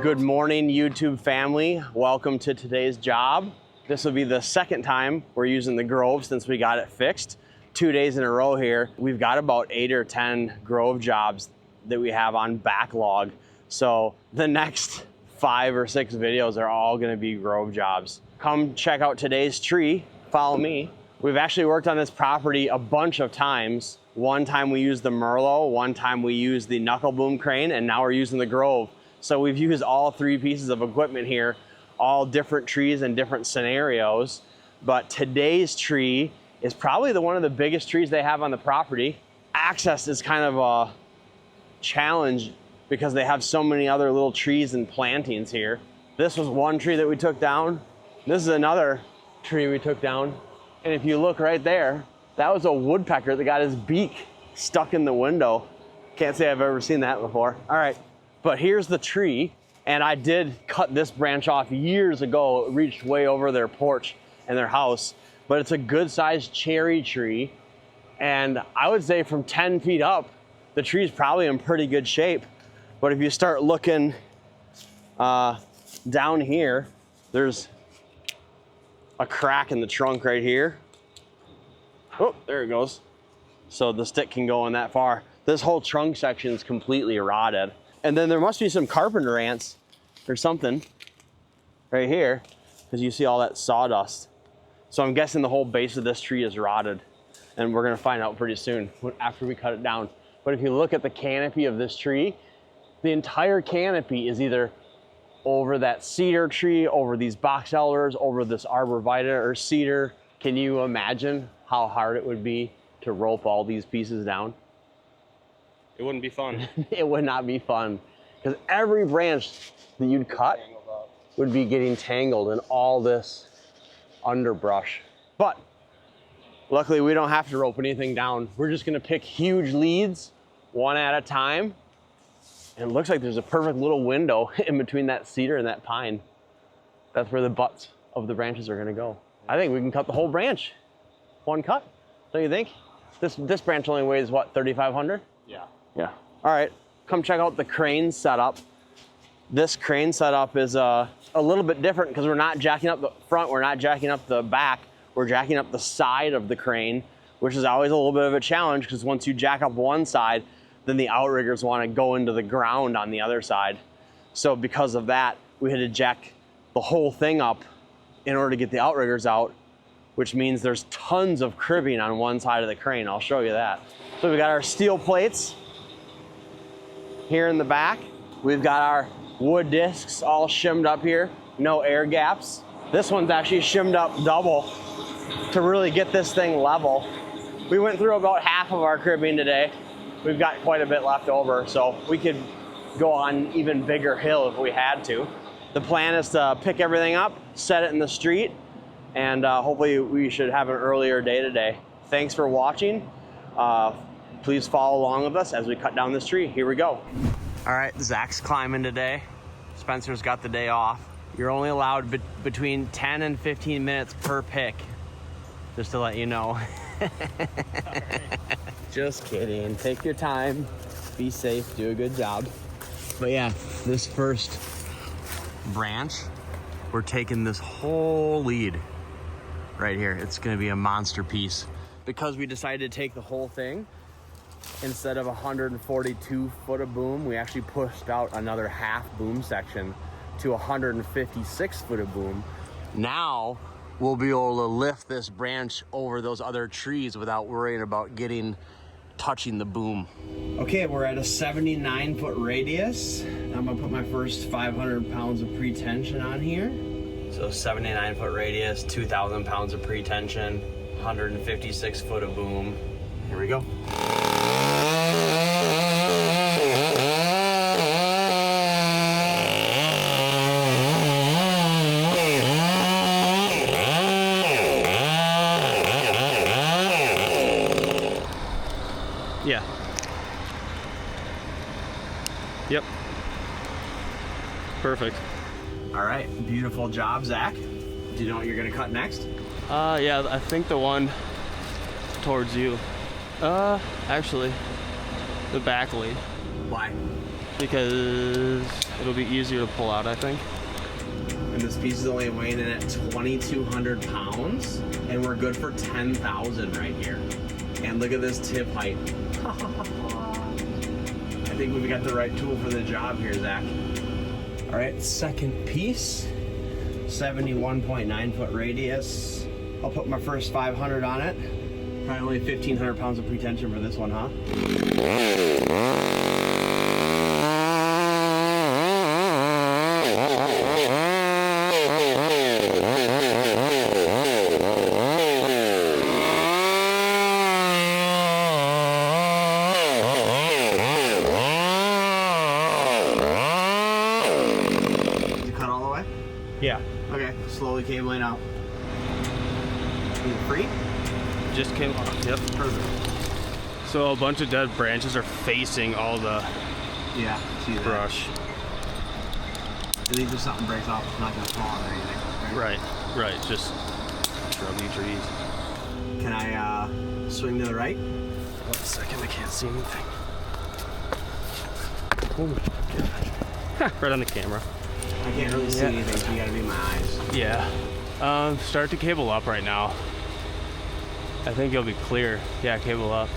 Good morning, YouTube family. Welcome to today's job. This will be the second time we're using the Grove since we got it fixed. 2 days in a row here. We've got about 8 or 10 Grove jobs that we have on backlog. So the next 5 or 6 videos are all gonna be Grove jobs. Come check out today's tree, follow me. We've actually worked on this property a bunch of times. One time we used the Merlo, one time we used the knuckle boom crane, and now we're using the Grove. So we've used all 3 pieces of equipment here, all different trees and different scenarios. But today's tree is probably one of the biggest trees they have on the property. Access is kind of a challenge because they have so many other little trees and plantings here. This was one tree that we took down. This is another tree we took down. And if you look right there, that was a woodpecker that got his beak stuck in the window. Can't say I've ever seen that before. All right. But here's the tree, and I did cut this branch off years ago. It reached way over their porch and their house, but it's a good sized cherry tree. And I would say from 10 feet up, the tree's probably in pretty good shape. But if you start looking down here, there's a crack in the trunk right here. Oh, there it goes. So the stick can go in that far. This whole trunk section is completely rotted. And then there must be some carpenter ants or something right here because you see all that sawdust. So I'm guessing the whole base of this tree is rotted, and we're gonna find out pretty soon after we cut it down. But if you look at the canopy of this tree, the entire canopy is either over that cedar tree, over these box elders, over this arborvitae or cedar. Can you imagine how hard it would be to rope all these pieces down? It wouldn't be fun. It would not be fun because every branch that you'd cut would be getting tangled in all this underbrush. But luckily we don't have to rope anything down. We're just gonna pick huge leads one at a time. And it looks like there's a perfect little window in between that cedar and that pine. That's where the butts of the branches are gonna go. I think we can cut the whole branch. One cut, don't you think? This branch only weighs what, 3,500? Yeah. Yeah. All right, come check out the crane setup. This crane setup is a little bit different because we're not jacking up the front, we're not jacking up the back, we're jacking up the side of the crane, which is always a little bit of a challenge because once you jack up one side, then the outriggers want to go into the ground on the other side. So because of that, we had to jack the whole thing up in order to get the outriggers out, which means there's tons of cribbing on one side of the crane. I'll show you that. So we got our steel plates here in the back. We've got our wood discs all shimmed up here, no air gaps. This one's actually shimmed up double to really get this thing level. We went through about half of our cribbing today. We've got quite a bit left over, so we could go on even bigger hill if we had to. The plan is to pick everything up, set it in the street, and hopefully we should have an earlier day today. Thanks for watching. Please follow along with us as we cut down this tree. Here we go. All right, Zach's climbing today. Spencer's got the day off. You're only allowed between 10 and 15 minutes per pick, just to let you know. Just kidding, take your time, be safe, do a good job. But yeah, this first branch, we're taking this whole lead right here. It's gonna be a monster piece. Because we decided to take the whole thing, instead of 142 foot of boom, we actually pushed out another half boom section to 156 foot of boom. Now we'll be able to lift this branch over those other trees without worrying about touching the boom. Okay, we're at a 79 foot radius. I'm gonna put my first 500 pounds of pre-tension on here. So 79 foot radius, 2,000 pounds of pre-tension, 156 foot of boom. Here we go. Yeah. Yep. Perfect. All right, beautiful job, Zach. Do you know what you're gonna cut next? Yeah, I think the one towards you. Actually, the back lead Why? because it'll be easier to pull out, I think. And this piece is only weighing in at 2,200 pounds, and we're good for 10,000 right here. And look at this tip height. I think we've got the right tool for the job here, Zach. All right, second piece, 71.9 foot radius. I'll put my first 500 on it. Probably only 1,500 pounds of pretension for this one, huh? Yeah. Okay, slowly cabling out. Is it free? Just came off. Yep. Perfect. So a bunch of dead branches are facing all the Yeah, see that. brush. At least if something breaks off, it's not gonna fall or anything. Right. Just shrubby trees. Can I swing to the right? 1 second, I can't see anything. Oh my gosh. Right on the camera. I can't really see anything, so you gotta be my eyes. Yeah. Start to cable up right now. I think you'll be clear. Yeah, cable up.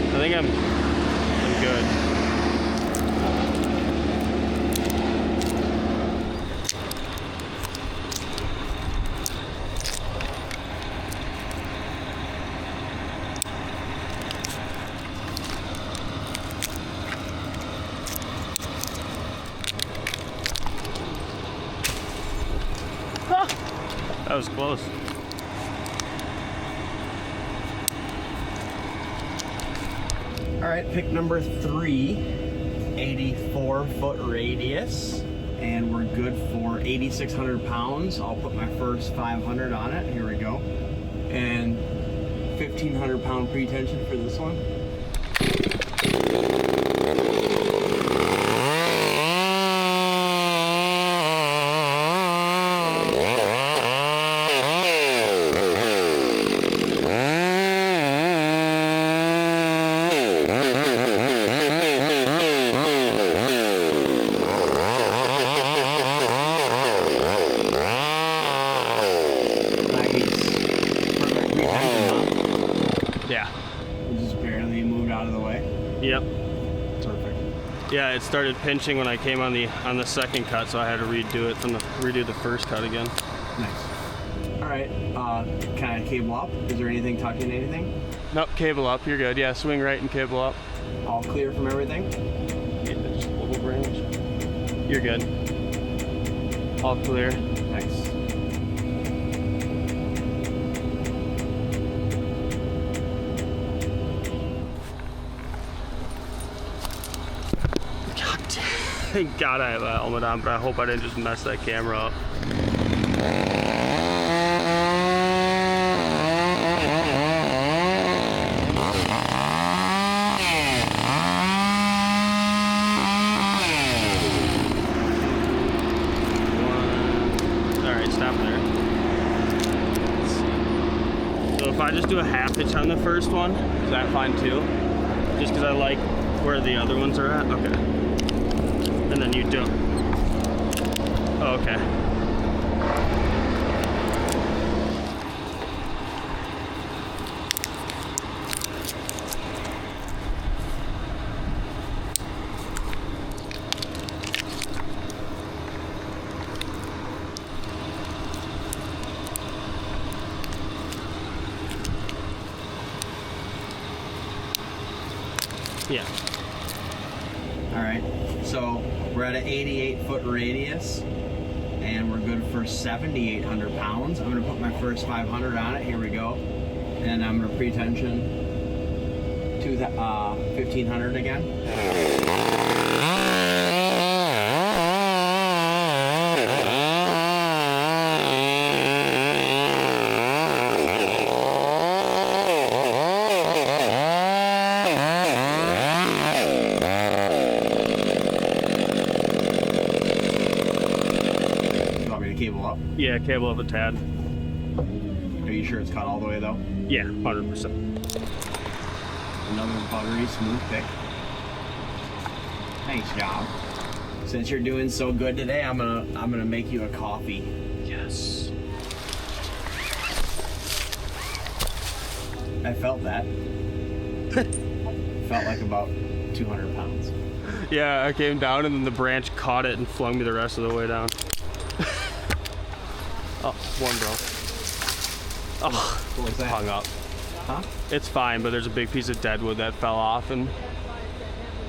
I think I'm good. That was close. All right, pick number 3, 84 foot radius, and we're good for 8,600 pounds. I'll put my first 500 on it. Here we go. And 1,500 pound pretension for this one. Yeah. It just barely moved out of the way. Yep. Perfect. Yeah, it started pinching when I came on the second cut, so I had to redo the first cut again. Nice. All right. Can I cable up? Is there anything tucking anything? Nope, cable up. You're good. Yeah, swing right and cable up. All clear from everything? Yeah, just a little branch. You're good. All clear. Nice. Thank God I have a helmet on, but I hope I didn't just mess that camera up. Alright, stop there. Let's see. So if I just do a half hitch on the first one, is that fine too? Just because I like where the other ones are at? Okay. And then you don't. Oh, okay. Yeah. All right. So we're at an 88 foot radius, and we're good for 7,800 pounds. I'm gonna put my first 500 on it. Here we go. And I'm gonna pretension to the 1,500 again. cable up a tad. Are you sure it's cut all the way though? Yeah, 100%. Another buttery smooth pick. Nice job. Since you're doing so good today, I'm gonna make you a coffee. Yes. I felt that. Felt like about 200 pounds. Yeah, I came down and then the branch caught it and flung me the rest of the way down. Oh, one broke. Oh, What was that? hung up. Huh? It's fine, but there's a big piece of deadwood that fell off and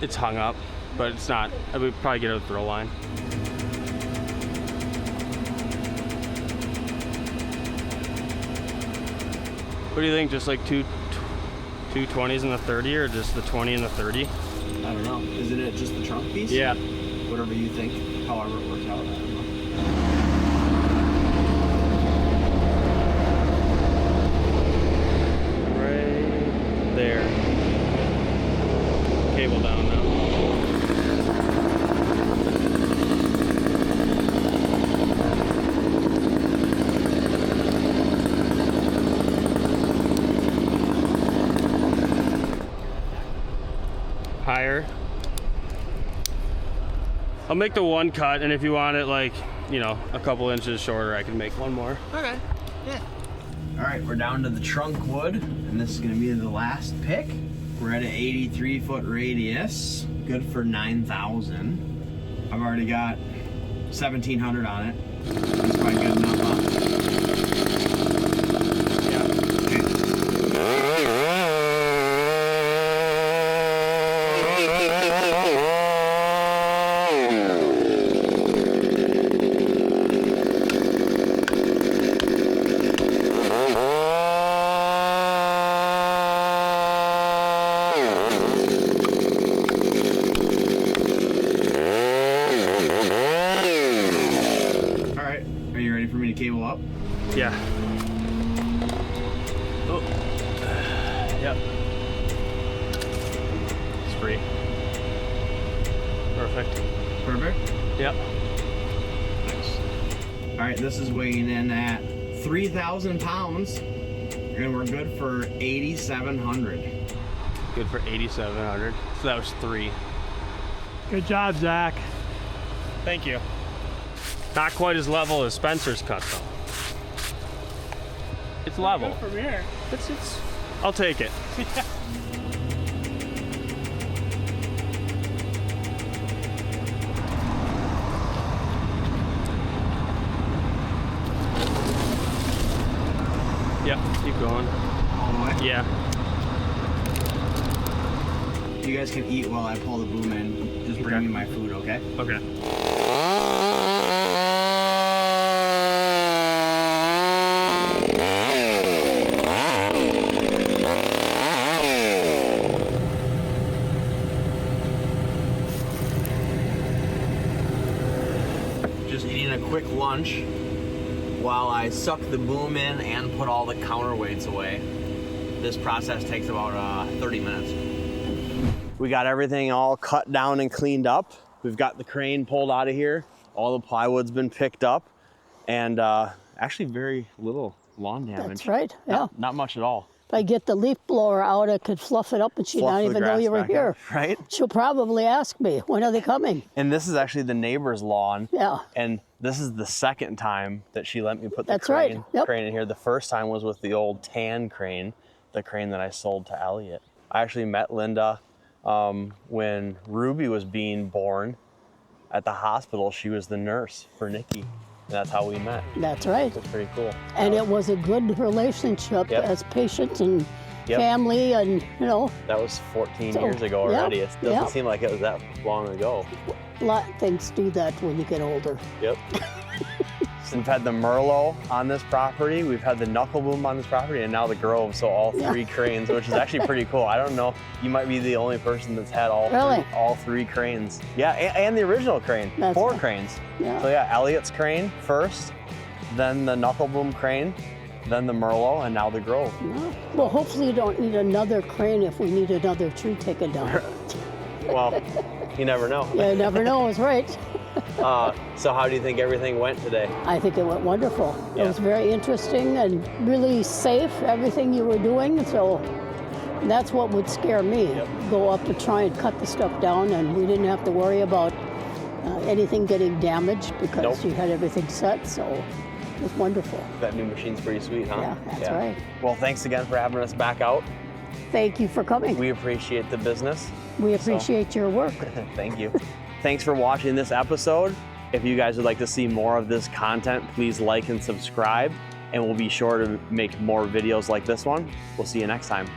it's hung up, but it's not. I would probably get a throw line. What do you think? Just like two 20s and the 30, or just the 20 and the 30? I don't know. Isn't it just the trunk piece? Yeah. Whatever you think, however it works out. I don't know. Right there. Cable down now. Higher. I'll make the one cut, and if you want it like, you know, a couple inches shorter, I can make one more. Okay. Yeah. All right, we're down to the trunk wood, and this is gonna be the last pick. We're at an 83-foot radius, good for 9,000. I've already got 1,700 on it. That's probably good enough, huh? Cable up? Yeah. Oh. Yep. It's free. Perfect. Perfect? Yep. Nice. All right, this is weighing in at 3,000 pounds, and we're good for 8,700. Good for 8,700. So that was 3. Good job, Zach. Thank you. Not quite as level as Spencer's cut though. It's level. Good from here. It's. I'll take it. Yep. Keep going. All the way? Yeah. You guys can eat while I pull the boom in. Just bring Okay. me my food, okay? Okay. Just eating a quick lunch while I suck the boom in and put all the counterweights away. This process takes about 30 minutes. We got everything all cut down and cleaned up. We've got the crane pulled out of here. All the plywood's been picked up, and actually very little lawn damage. That's right, yeah. Not much at all. If I get the leaf blower out, I could fluff it up and she'd Fluff not the even know grass you were back here. up, right? She'll probably ask me, when are they coming? And this is actually the neighbor's lawn. Yeah. And this is the second time that she let me put the That's right, yep. crane in here. The first time was with the old tan crane, the crane that I sold to Elliot. I actually met Linda when Ruby was being born at the hospital. She was the nurse for Nikki. And that's how we met. That's right. That's pretty cool. And it was a good relationship Yep. as patient and Yep. family, and That was 14 So, years ago yeah, already. It doesn't yeah. seem like it was that long ago. a lot of things do that when you get older. Yep. We've had the Merlo on this property, we've had the knuckle boom on this property, and now the Grove, so all three cranes, which is actually pretty cool. I don't know, you might be the only person that's had all three cranes. Yeah, and the original crane, That's 4 right. cranes. Yeah. So yeah, Elliot's crane first, then the knuckle boom crane, then the Merlo, and now the Grove. Yeah. Well, hopefully you don't need another crane if we need another tree taken down. Well, you never know. You never know, is right. So how do you think everything went today? I think it went wonderful. Yeah. It was very interesting and really safe, everything you were doing. So that's what would scare me. Yep. Go up and try and cut the stuff down, and we didn't have to worry about anything getting damaged because Nope. you had everything set. So it was wonderful. That new machine's pretty sweet, huh? Yeah, that's right. Well, thanks again for having us back out. Thank you for coming. We appreciate the business. We appreciate your work. Thank you. Thanks for watching this episode. If you guys would like to see more of this content, please like and subscribe, and we'll be sure to make more videos like this one. We'll see you next time.